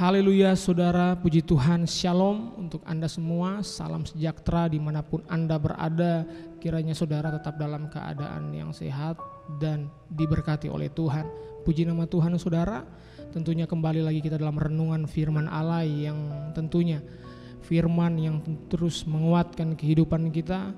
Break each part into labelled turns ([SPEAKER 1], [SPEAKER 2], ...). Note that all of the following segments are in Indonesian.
[SPEAKER 1] Haleluya saudara, puji Tuhan, shalom untuk Anda semua, salam sejahtera dimanapun Anda berada. Kiranya saudara tetap dalam keadaan yang sehat dan diberkati oleh Tuhan. Puji nama Tuhan saudara, tentunya kembali lagi kita dalam renungan firman Allah yang tentunya firman yang terus menguatkan kehidupan kita,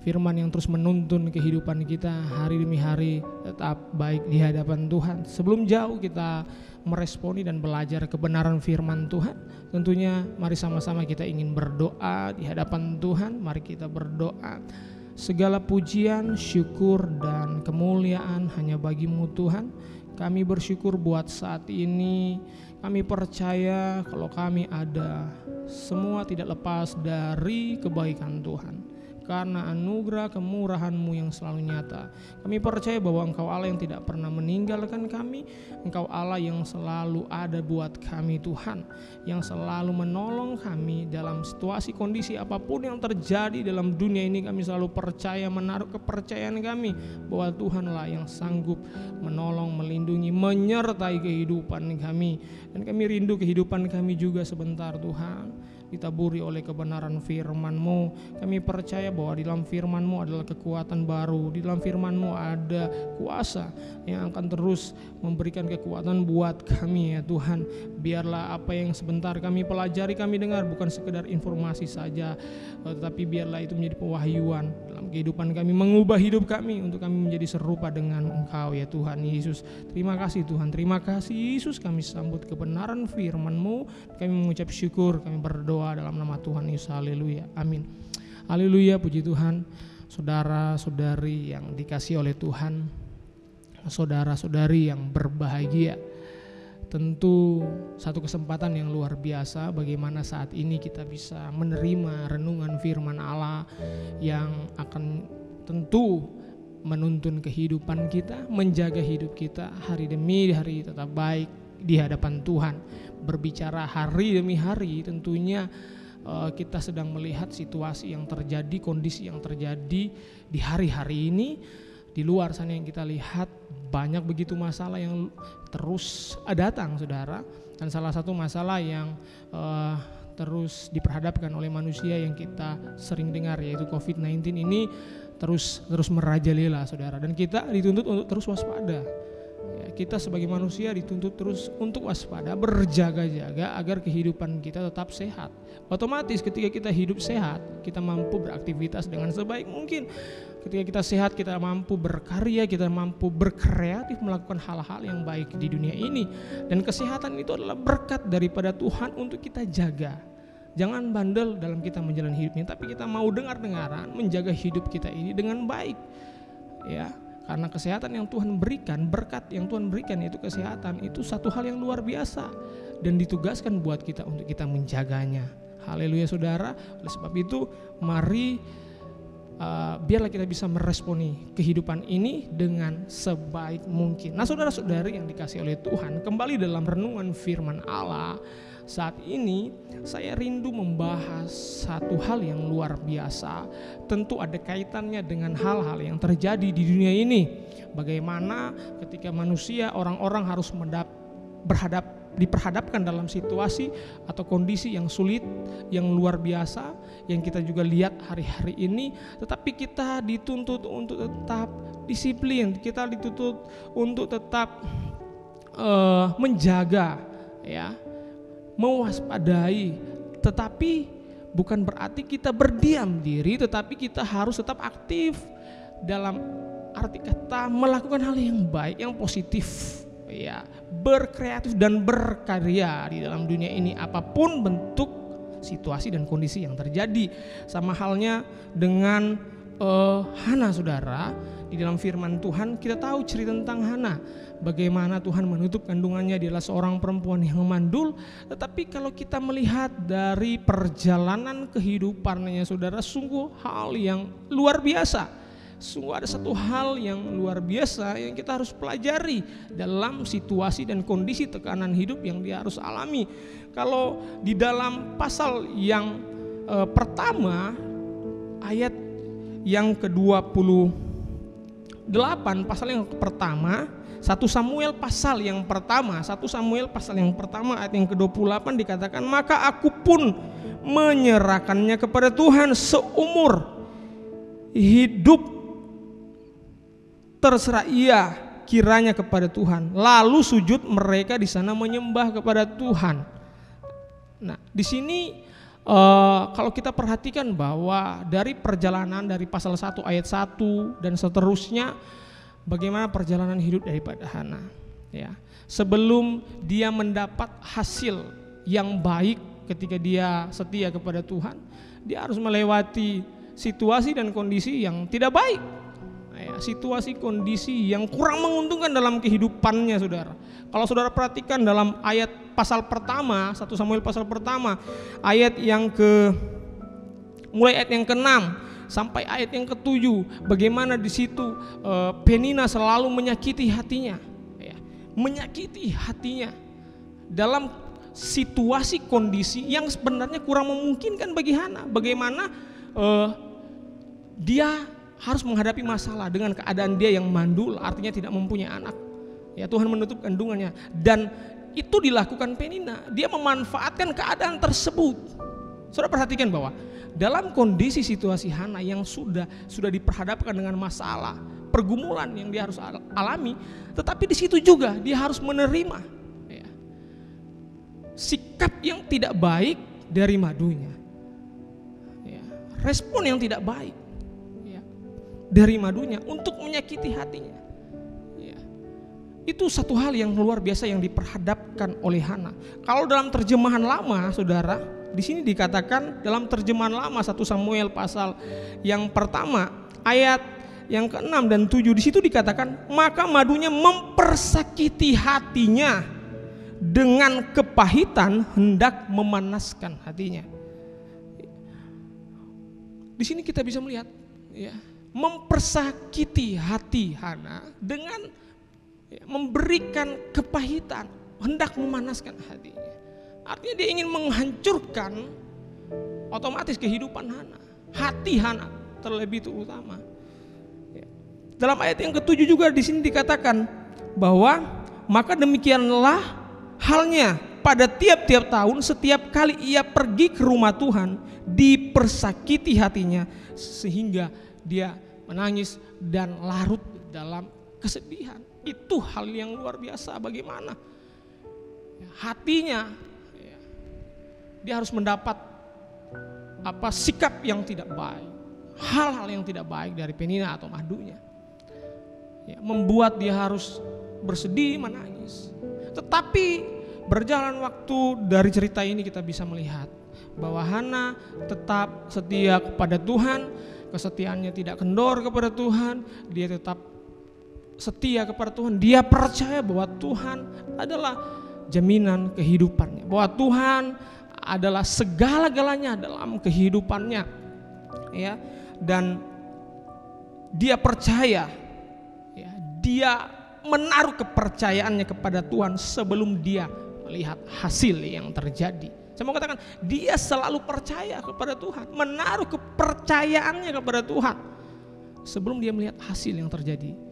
[SPEAKER 1] firman yang terus menuntun kehidupan kita hari demi hari tetap baik di hadapan Tuhan. Sebelum jauh kita meresponi dan belajar kebenaran firman Tuhan, tentunya mari sama-sama kita ingin berdoa di hadapan Tuhan. Mari kita berdoa. Segala pujian, syukur dan kemuliaan hanya bagi-Mu Tuhan. Kami bersyukur buat saat ini. Kami percaya kalau kami ada, semua tidak lepas dari kebaikan Tuhan. Karena anugerah kemurahan-Mu yang selalu nyata, kami percaya bahwa Engkau Allah yang tidak pernah meninggalkan kami. Engkau Allah yang selalu ada buat kami Tuhan, yang selalu menolong kami dalam situasi kondisi apapun yang terjadi dalam dunia ini. Kami selalu percaya, menaruh kepercayaan kami bahwa Tuhanlah yang sanggup menolong, melindungi, menyertai kehidupan kami. Dan kami rindu kehidupan kami juga sebentar Tuhan ditaburi oleh kebenaran firman-Mu. Kami percaya bahwa di dalam firman-Mu adalah kekuatan baru, di dalam firman-Mu ada kuasa yang akan terus memberikan kekuatan buat kami ya Tuhan. Biarlah apa yang sebentar kami pelajari, kami dengar bukan sekedar informasi saja, tetapi biarlah itu menjadi pewahyuan dalam kehidupan kami, mengubah hidup kami untuk kami menjadi serupa dengan Engkau ya Tuhan Yesus. Terima kasih Tuhan, terima kasih Yesus. Kami sambut kebenaran firman-Mu, kami mengucap syukur, kami berdoa dalam nama Tuhan Yesus. Haleluya, amin. Haleluya, puji Tuhan. Saudara-saudari yang dikasihi oleh Tuhan, saudara-saudari yang berbahagia, tentu satu kesempatan yang luar biasa bagaimana saat ini kita bisa menerima renungan firman Allah yang akan tentu menuntun kehidupan kita, menjaga hidup kita hari demi hari tetap baik di hadapan Tuhan. Berbicara hari demi hari, tentunya kita sedang melihat situasi yang terjadi, kondisi yang terjadi di hari-hari ini. Di luar sana yang kita lihat banyak begitu masalah yang terus datang saudara. Dan salah satu masalah yang terus diperhadapkan oleh manusia yang kita sering dengar yaitu COVID-19 ini terus merajalela saudara. Dan kita dituntut untuk terus waspada. Kita sebagai manusia dituntut terus untuk waspada, berjaga-jaga agar kehidupan kita tetap sehat. Otomatis ketika kita hidup sehat, kita mampu beraktivitas dengan sebaik mungkin. Ketika kita sehat, kita mampu berkarya, kita mampu berkreatif, melakukan hal-hal yang baik di dunia ini. Dan kesehatan itu adalah berkat daripada Tuhan untuk kita jaga. Jangan bandel dalam kita menjalani hidup ini, tapi kita mau dengar-dengaran menjaga hidup kita ini dengan baik. Ya. Karena kesehatan yang Tuhan berikan, berkat yang Tuhan berikan yaitu kesehatan, itu satu hal yang luar biasa dan ditugaskan buat kita untuk kita menjaganya. Haleluya saudara. Oleh sebab itu mari biarlah kita bisa meresponi kehidupan ini dengan sebaik mungkin. Nah saudara-saudari yang dikasihi oleh Tuhan, kembali dalam renungan firman Allah. Saat ini saya rindu membahas satu hal yang luar biasa. Tentu ada kaitannya dengan hal-hal yang terjadi di dunia ini. Bagaimana ketika manusia, orang-orang harus diperhadapkan dalam situasi atau kondisi yang sulit, yang luar biasa, yang kita juga lihat hari-hari ini. Tetapi kita dituntut untuk tetap disiplin, kita dituntut untuk tetap menjaga ya, mewaspadai, tetapi bukan berarti kita berdiam diri, tetapi kita harus tetap aktif dalam arti kata melakukan hal yang baik, yang positif, ya, berkreatif dan berkarya di dalam dunia ini apapun bentuk situasi dan kondisi yang terjadi. Sama halnya dengan Hana saudara. Di dalam firman Tuhan kita tahu cerita tentang Hana, bagaimana Tuhan menutup kandungannya. Dia adalah seorang perempuan yang mandul. Tetapi kalau kita melihat dari perjalanan kehidupannya saudara, sungguh hal yang luar biasa. Sungguh ada satu hal yang luar biasa yang kita harus pelajari dalam situasi dan kondisi tekanan hidup yang dia harus alami. Kalau di dalam pasal yang pertama ayat yang ke-28, pasal yang pertama 1 Samuel pasal yang pertama ayat yang ke-28 dikatakan, maka aku pun menyerahkannya kepada Tuhan seumur hidup, terserah ia kiranya kepada Tuhan. Lalu sujud mereka di sana menyembah kepada Tuhan. Nah, di sini kalau kita perhatikan bahwa dari perjalanan dari pasal 1 ayat 1 dan seterusnya, bagaimana perjalanan hidup daripada Hana, ya. Sebelum dia mendapat hasil yang baik ketika dia setia kepada Tuhan, dia harus melewati situasi dan kondisi yang tidak baik, ya, situasi kondisi yang kurang menguntungkan dalam kehidupannya, saudara. Kalau saudara perhatikan dalam ayat pasal pertama, 1 Samuel pasal pertama, mulai ayat yang ke-6 sampai ayat yang ke-7, bagaimana di situ Penina selalu menyakiti hatinya, ya, menyakiti hatinya dalam situasi kondisi yang sebenarnya kurang memungkinkan bagi Hana. Bagaimana dia harus menghadapi masalah dengan keadaan dia yang mandul, artinya tidak mempunyai anak. Ya, Tuhan menutup kandungannya, dan itu dilakukan Penina. Dia memanfaatkan keadaan tersebut. Saudara perhatikan bahwa dalam kondisi situasi Hana yang sudah diperhadapkan dengan masalah, pergumulan yang dia harus alami, tetapi di situ juga dia harus menerima, ya, sikap yang tidak baik dari madunya, ya, respon yang tidak baik, ya, dari madunya untuk menyakiti hatinya. Itu satu hal yang luar biasa yang diperhadapkan oleh Hana. Kalau dalam terjemahan lama, saudara, di sini dikatakan dalam terjemahan lama 1 Samuel pasal yang pertama ayat yang ke-6 dan 7, di situ dikatakan, maka madunya mempersakiti hatinya, dengan kepahitan hendak memanaskan hatinya. Di sini kita bisa melihat, ya, mempersakiti hati Hana dengan memberikan kepahitan, hendak memanaskan hatinya. Artinya dia ingin menghancurkan otomatis kehidupan Hana, hati Hana terlebih terutama. Dalam ayat yang ke-7 juga di sini dikatakan bahwa maka demikianlah halnya pada tiap-tiap tahun, setiap kali ia pergi ke rumah Tuhan, dipersakiti hatinya sehingga dia menangis dan larut dalam kesedihan. Itu hal yang luar biasa, bagaimana hatinya, ya, dia harus mendapat sikap yang tidak baik, hal-hal yang tidak baik dari Penina atau madunya, ya, membuat dia harus bersedih, menangis. Tetapi berjalan waktu dari cerita ini kita bisa melihat bahwa Hana tetap setia kepada Tuhan, kesetiaannya tidak kendor kepada Tuhan, dia tetap setia kepada Tuhan. Dia percaya bahwa Tuhan adalah jaminan kehidupannya, bahwa Tuhan adalah segala-galanya dalam kehidupannya, ya. Dan dia percaya, ya, dia menaruh kepercayaannya kepada Tuhan sebelum dia melihat hasil yang terjadi. Saya mau katakan, dia selalu percaya kepada Tuhan, menaruh kepercayaannya kepada Tuhan sebelum dia melihat hasil yang terjadi.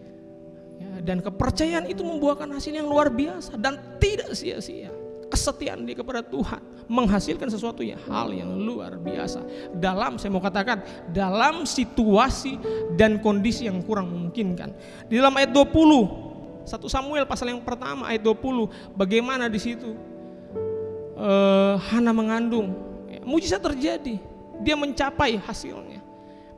[SPEAKER 1] Ya, dan kepercayaan itu membuahkan hasil yang luar biasa dan tidak sia-sia. Kesetiaan dia kepada Tuhan menghasilkan sesuatu hal yang luar biasa saya mau katakan dalam situasi dan kondisi yang kurang memungkinkan. Di dalam ayat 20 1 Samuel pasal yang pertama ayat 20, bagaimana di situ Hana mengandung, ya, mujizat terjadi, dia mencapai hasilnya,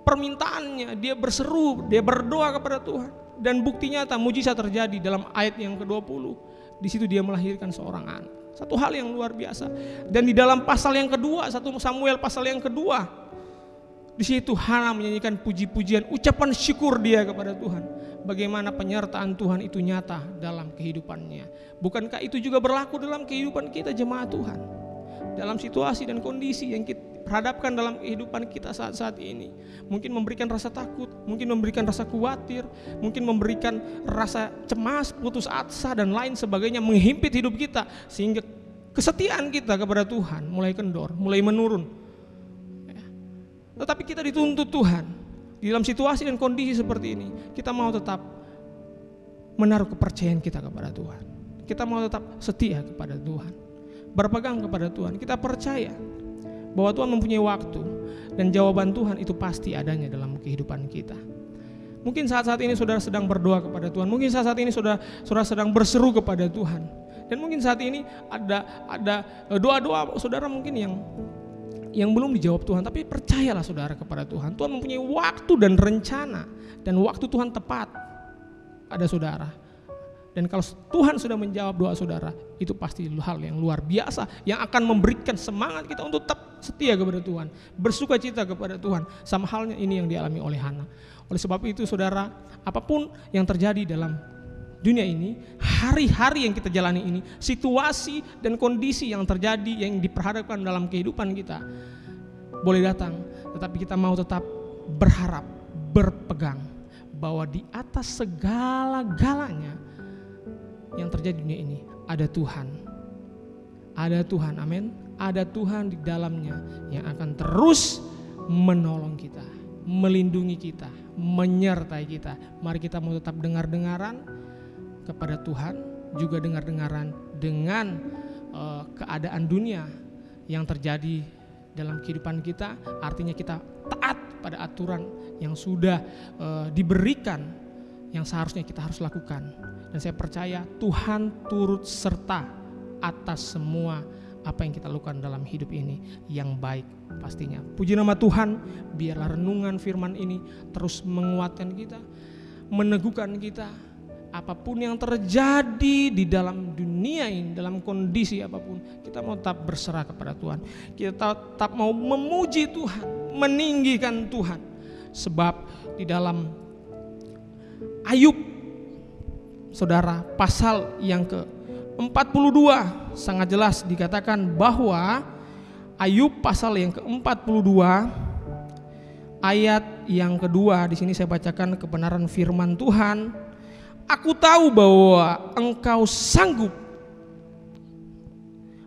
[SPEAKER 1] permintaannya, dia berseru, dia berdoa kepada Tuhan. Dan bukti nyata mujizat terjadi dalam ayat yang ke-20. Di situ dia melahirkan seorang anak. Satu hal yang luar biasa. Dan di dalam pasal yang kedua, 1 Samuel pasal yang kedua, di situ Hana menyanyikan puji-pujian, ucapan syukur dia kepada Tuhan. Bagaimana penyertaan Tuhan itu nyata dalam kehidupannya. Bukankah itu juga berlaku dalam kehidupan kita jemaat Tuhan? Dalam situasi dan kondisi yang kita hadapkan dalam kehidupan kita saat-saat ini, mungkin memberikan rasa takut, mungkin memberikan rasa khawatir, mungkin memberikan rasa cemas, putus asa dan lain sebagainya, menghimpit hidup kita sehingga kesetiaan kita kepada Tuhan mulai kendor, mulai menurun. Tetapi kita dituntut Tuhan di dalam situasi dan kondisi seperti ini, kita mau tetap menaruh kepercayaan kita kepada Tuhan. Kita mau tetap setia kepada Tuhan, berpegang kepada Tuhan. Kita percaya bahwa Tuhan mempunyai waktu dan jawaban Tuhan itu pasti adanya dalam kehidupan kita. Mungkin saat-saat ini saudara sedang berdoa kepada Tuhan. Mungkin saat-saat ini saudara sedang berseru kepada Tuhan. Dan mungkin saat ini ada doa-doa saudara mungkin yang belum dijawab Tuhan. Tapi percayalah saudara kepada Tuhan. Tuhan mempunyai waktu dan rencana. Dan waktu Tuhan tepat pada saudara. Dan kalau Tuhan sudah menjawab doa saudara, itu pasti hal yang luar biasa yang akan memberikan semangat kita untuk tetap setia kepada Tuhan, bersuka cita kepada Tuhan. Sama halnya ini yang dialami oleh Hana. Oleh sebab itu saudara, apapun yang terjadi dalam dunia ini, hari-hari yang kita jalani ini, situasi dan kondisi yang terjadi yang diperhadapkan dalam kehidupan kita boleh datang, tetapi kita mau tetap berharap, berpegang bahwa di atas segala-galanya yang terjadi di dunia ini ada Tuhan. Ada Tuhan, amin. Ada Tuhan di dalamnya yang akan terus menolong kita, melindungi kita, menyertai kita. Mari kita mau tetap dengar-dengaran kepada Tuhan, juga dengar-dengaran dengan keadaan dunia yang terjadi dalam kehidupan kita. Artinya kita taat pada aturan yang sudah diberikan, yang seharusnya kita harus lakukan. Dan saya percaya Tuhan turut serta atas semua apa yang kita lakukan dalam hidup ini yang baik pastinya. Puji nama Tuhan, biarlah renungan firman ini terus menguatkan kita, meneguhkan kita. Apapun yang terjadi di dalam dunia ini, dalam kondisi apapun, kita mau tetap berserah kepada Tuhan. Kita tetap mau memuji Tuhan, meninggikan Tuhan. Sebab di dalam Ayub, saudara, pasal yang ke-42 sangat jelas dikatakan bahwa Ayub pasal yang ke-42 ayat yang kedua, di sini saya bacakan kebenaran firman Tuhan. Aku tahu bahwa engkau sanggup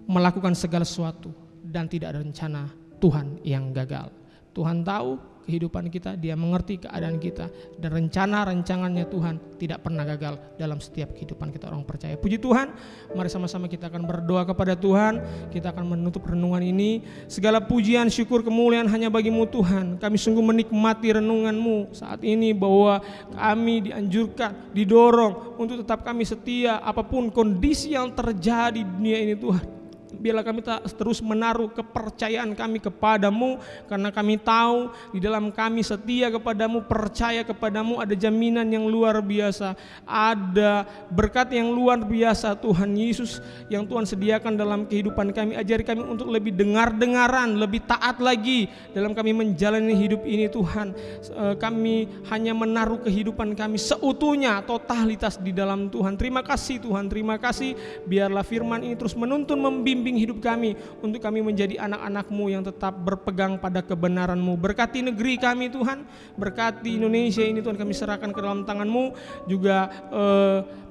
[SPEAKER 1] melakukan segala sesuatu dan tidak ada rencana Tuhan yang gagal. Tuhan tahu kehidupan kita, Dia mengerti keadaan kita, dan rencana-rencangannya Tuhan tidak pernah gagal dalam setiap kehidupan kita orang percaya. Puji Tuhan, mari sama-sama kita akan berdoa kepada Tuhan. Kita akan menutup renungan ini. Segala pujian, syukur, kemuliaan hanya bagimu Tuhan. Kami sungguh menikmati renungan-Mu saat ini, bahwa kami dianjurkan, didorong untuk tetap kami setia apapun kondisi yang terjadi di dunia ini Tuhan. Biarlah kami terus menaruh kepercayaan kami kepadamu, karena kami tahu di dalam kami setia kepadamu, percaya kepadamu, ada jaminan yang luar biasa, ada berkat yang luar biasa Tuhan Yesus yang Tuhan sediakan dalam kehidupan kami. Ajari kami untuk lebih dengar-dengaran, lebih taat lagi dalam kami menjalani hidup ini Tuhan. Kami hanya menaruh kehidupan kami seutuhnya, totalitas di dalam Tuhan. Terima kasih Tuhan, terima kasih. Biarlah firman ini terus menuntun, membimbing hidup kami untuk kami menjadi anak-anak-Mu yang tetap berpegang pada kebenaran-Mu. Berkati negeri kami Tuhan, berkati Indonesia ini Tuhan, kami serahkan ke dalam tangan-Mu. Juga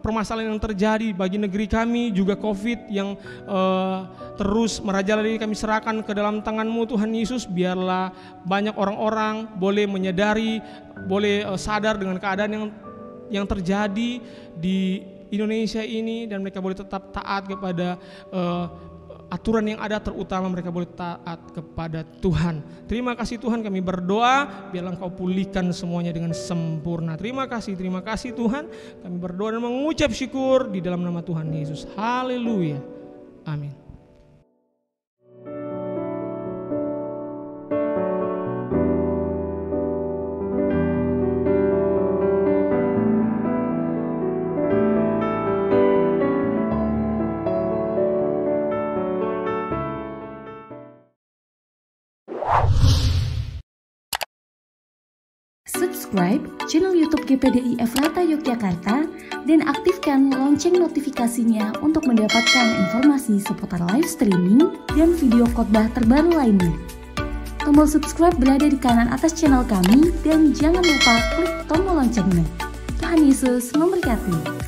[SPEAKER 1] permasalahan yang terjadi bagi negeri kami, juga COVID yang terus merajalela ini, kami serahkan ke dalam tangan-Mu Tuhan Yesus. Biarlah banyak orang-orang boleh menyadari, boleh sadar dengan keadaan yang terjadi di Indonesia ini, dan mereka boleh tetap taat kepada aturan yang ada, terutama mereka boleh taat kepada Tuhan. Terima kasih Tuhan, kami berdoa biarlah Engkau pulihkan semuanya dengan sempurna. Terima kasih Tuhan, kami berdoa dan mengucap syukur di dalam nama Tuhan Yesus. Haleluya, amin.
[SPEAKER 2] Subscribe channel YouTube GPDI Efrata Yogyakarta dan aktifkan lonceng notifikasinya untuk mendapatkan informasi seputar live streaming dan video khotbah terbaru lainnya. Tombol subscribe berada di kanan atas channel kami dan jangan lupa klik tombol loncengnya. Tuhan Yesus memberkati.